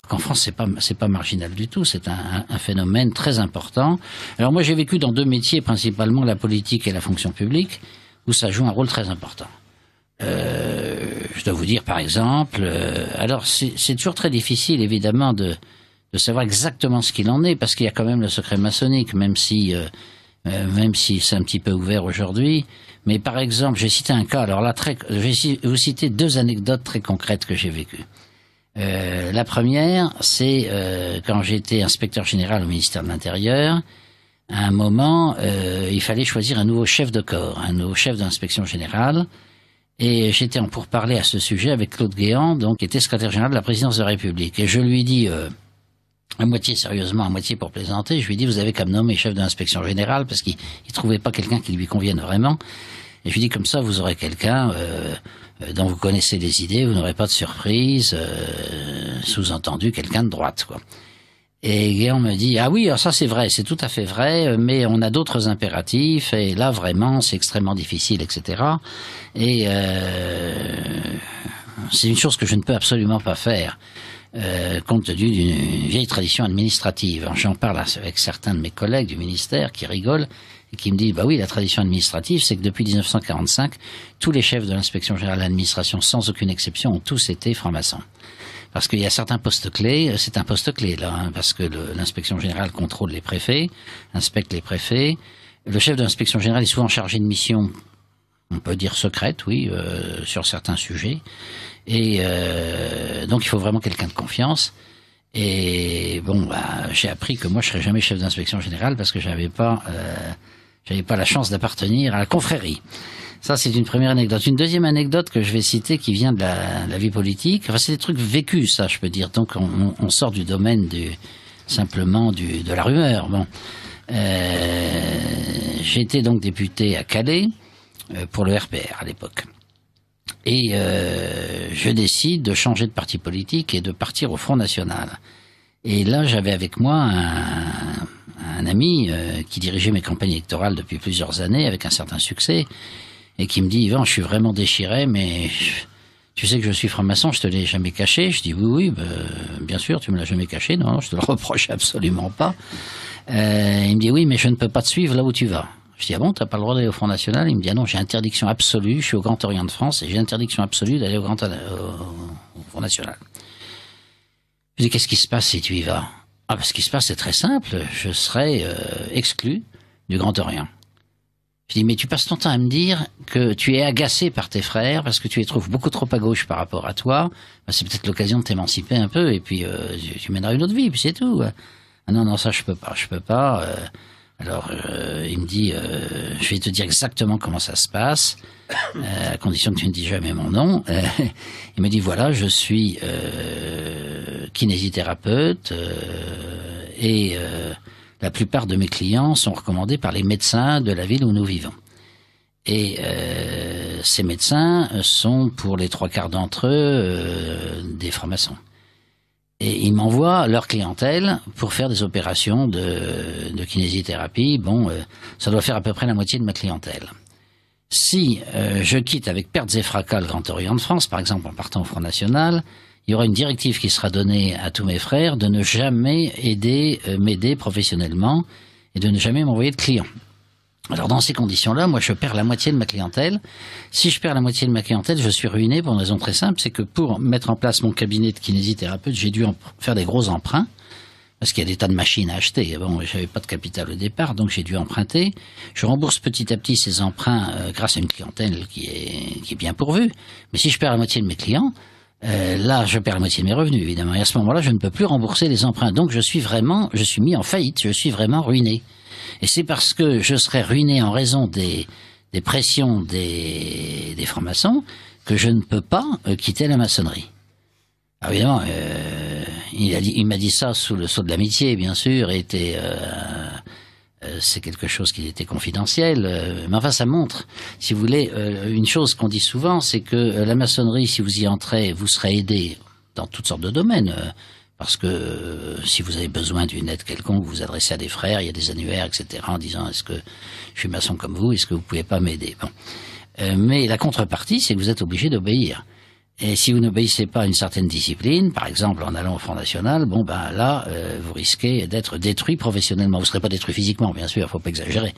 qu'en France, c'est pas marginal du tout. C'est un phénomène très important. Alors moi, j'ai vécu dans deux métiers, principalement la politique et la fonction publique, où ça joue un rôle très important. Je dois vous dire, par exemple, alors c'est toujours très difficile, évidemment, de savoir exactement ce qu'il en est, parce qu'il y a quand même le secret maçonnique, même si c'est un petit peu ouvert aujourd'hui. Mais par exemple, j'ai cité un cas, alors là, je vais vous citer deux anecdotes très concrètes que j'ai vécues. La première, c'est quand j'étais inspecteur général au ministère de l'Intérieur. À un moment, il fallait choisir un nouveau chef de corps, un nouveau chef d'inspection générale. Et j'étais en pourparlers à ce sujet avec Claude Guéant, donc, qui était secrétaire général de la présidence de la République. Et je lui dis, à moitié sérieusement, à moitié pour plaisanter, je lui dis, vous avez qu'à me nommer chef d'inspection générale, parce qu'il trouvait pas quelqu'un qui lui convienne vraiment. Et je lui dis, comme ça, vous aurez quelqu'un dont vous connaissez les idées, vous n'aurez pas de surprise, sous-entendu, quelqu'un de droite, quoi. Et Guéant me dit, ah oui, alors ça c'est vrai, c'est tout à fait vrai, mais on a d'autres impératifs, et là vraiment c'est extrêmement difficile, etc. Et c'est une chose que je ne peux absolument pas faire, compte tenu d'une vieille tradition administrative. J'en parle avec certains de mes collègues du ministère qui rigolent, et qui me disent, bah oui, la tradition administrative, c'est que depuis 1945, tous les chefs de l'inspection générale de l'administration, sans aucune exception, ont tous été francs-maçons. Parce qu'il y a certains postes clés, c'est un poste clé là, hein, parce que l'inspection générale contrôle les préfets, inspecte les préfets. Le chef de l'inspection générale est souvent chargé de mission, on peut dire secrète, oui, sur certains sujets. Et donc il faut vraiment quelqu'un de confiance. Et bon, bah, j'ai appris que moi je serais jamais chef d'inspection générale parce que j'avais pas la chance d'appartenir à la confrérie. Ça, c'est une première anecdote. Une deuxième anecdote que je vais citer qui vient de la vie politique. Enfin, c'est des trucs vécus, ça, je peux dire. Donc, on sort du domaine simplement de la rumeur. Bon. J'étais donc député à Calais, pour le RPR à l'époque. Et je décide de changer de parti politique et de partir au Front National. Et là, j'avais avec moi un ami qui dirigeait mes campagnes électorales depuis plusieurs années, avec un certain succès, et qui me dit, Yvan, je suis vraiment déchiré, mais tu sais que je suis franc-maçon, je te l'ai jamais caché. Je dis, oui, bien sûr, tu me l'as jamais caché. Non, je te le reproche absolument pas. Il me dit, oui, mais je ne peux pas te suivre là où tu vas. Je dis, ah bon, t'as pas le droit d'aller au Front National? Il me dit, ah non, j'ai interdiction absolue, je suis au Grand Orient de France, et j'ai interdiction absolue d'aller au Front National. Je dis, qu'est-ce qui se passe si tu y vas? Ah, ce qui se passe, c'est très simple, je serai exclu du Grand Orient. Je dis, mais tu passes ton temps à me dire que tu es agacé par tes frères parce que tu les trouves beaucoup trop à gauche par rapport à toi. Ben, c'est peut-être l'occasion de t'émanciper un peu et puis tu mèneras une autre vie, puis c'est tout. Ah non, ça je peux pas. Alors il me dit, je vais te dire exactement comment ça se passe, à condition que tu ne dis jamais mon nom. Il me dit, voilà, je suis kinésithérapeute et la plupart de mes clients sont recommandés par les médecins de la ville où nous vivons. Et ces médecins sont, pour les 3/4 d'entre eux, des francs-maçons. Et ils m'envoient leur clientèle pour faire des opérations de kinésithérapie. Bon, ça doit faire à peu près la moitié de ma clientèle. Si je quitte avec pertes et fracas le Grand Orient de France, par exemple en partant au Front National, il y aura une directive qui sera donnée à tous mes frères de ne jamais m'aider professionnellement et de ne jamais m'envoyer de clients. Alors dans ces conditions-là, moi je perds la moitié de ma clientèle. Si je perds la moitié de ma clientèle, je suis ruiné pour une raison très simple, c'est que pour mettre en place mon cabinet de kinésithérapeute, j'ai dû faire des gros emprunts, parce qu'il y a des tas de machines à acheter. Bon, j'avais pas de capital au départ, donc j'ai dû emprunter. Je rembourse petit à petit ces emprunts grâce à une clientèle qui est bien pourvue. Mais si je perds la moitié de mes clients, là, je perds la moitié de mes revenus, évidemment. Et à ce moment-là, je ne peux plus rembourser les emprunts. Donc, je suis mis en faillite. Je suis vraiment ruiné. Et c'est parce que je serais ruiné en raison des pressions des francs-maçons que je ne peux pas quitter la maçonnerie. Alors, évidemment, il m'a dit ça sous le sceau de l'amitié, bien sûr, et c'est quelque chose qui était confidentiel, mais enfin ça montre, si vous voulez, une chose qu'on dit souvent, c'est que la maçonnerie, si vous y entrez, vous serez aidé dans toutes sortes de domaines, parce que si vous avez besoin d'une aide quelconque, vous vous adressez à des frères, il y a des annuaires, etc., en disant, est-ce que je suis maçon comme vous, est-ce que vous pouvez pas m'aider? Bon. Mais la contrepartie, c'est que vous êtes obligé d'obéir. Et si vous n'obéissez pas à une certaine discipline, par exemple en allant au Front National, bon ben là, vous risquez d'être détruit professionnellement. Vous ne serez pas détruit physiquement, bien sûr, faut pas exagérer.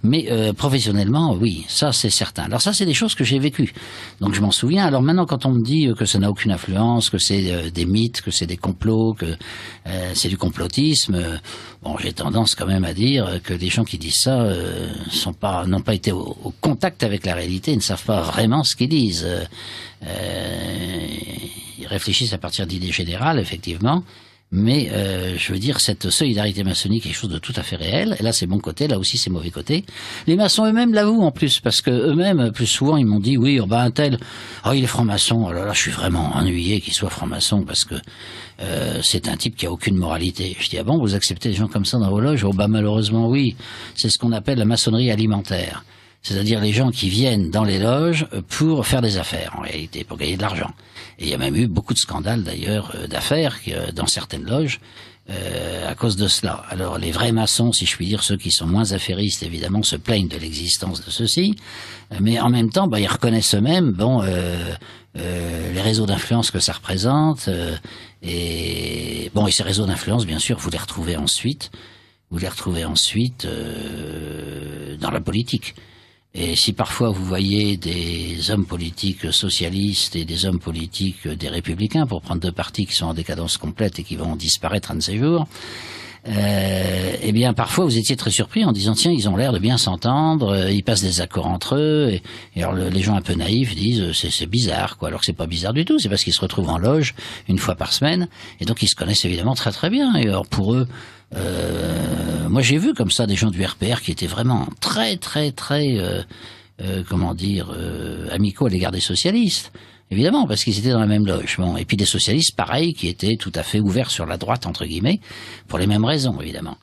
Mais professionnellement, oui, ça c'est certain. Alors ça, c'est des choses que j'ai vécues. Donc je m'en souviens. Alors maintenant, quand on me dit que ça n'a aucune influence, que c'est des mythes, que c'est des complots, que c'est du complotisme, bon, j'ai tendance quand même à dire que les gens qui disent ça n'ont pas été au contact avec la réalité, ne savent pas vraiment ce qu'ils disent. Ils réfléchissent à partir d'idées générales, effectivement, mais je veux dire, cette solidarité maçonnique est quelque chose de tout à fait réel. Et là, c'est bon côté, là aussi, c'est mauvais côté. Les maçons eux-mêmes l'avouent en plus, parce que eux-mêmes, plus souvent, ils m'ont dit, oui, oh, bah, un tel, oh, il est franc-maçon. Alors là, je suis vraiment ennuyé qu'il soit franc-maçon, parce que c'est un type qui a aucune moralité. Je dis, ah bon, vous acceptez des gens comme ça dans vos loges? Oh, bah, malheureusement, oui. C'est ce qu'on appelle la maçonnerie alimentaire. C'est-à-dire les gens qui viennent dans les loges pour faire des affaires, en réalité, pour gagner de l'argent. Et il y a même eu beaucoup de scandales, d'ailleurs, d'affaires dans certaines loges à cause de cela. Alors, les vrais maçons, si je puis dire, ceux qui sont moins affairistes, évidemment, se plaignent de l'existence de ceux-ci. Mais en même temps, ils reconnaissent eux-mêmes, les réseaux d'influence que ça représente. Et ces réseaux d'influence, bien sûr, vous les retrouvez ensuite dans la politique. Et si parfois vous voyez des hommes politiques socialistes et des hommes politiques des républicains, pour prendre deux partis qui sont en décadence complète et qui vont disparaître un de ces jours, eh bien parfois vous étiez très surpris en disant tiens, ils ont l'air de bien s'entendre, ils passent des accords entre eux, et alors les gens un peu naïfs disent c'est bizarre quoi, alors que c'est pas bizarre du tout, c'est parce qu'ils se retrouvent en loge une fois par semaine, et donc ils se connaissent évidemment très très bien, et alors pour eux, moi j'ai vu comme ça des gens du RPR qui étaient vraiment très très très amicaux à l'égard des socialistes, évidemment parce qu'ils étaient dans la même loge. Bon, et puis des socialistes pareils qui étaient tout à fait ouverts sur la droite entre guillemets pour les mêmes raisons évidemment.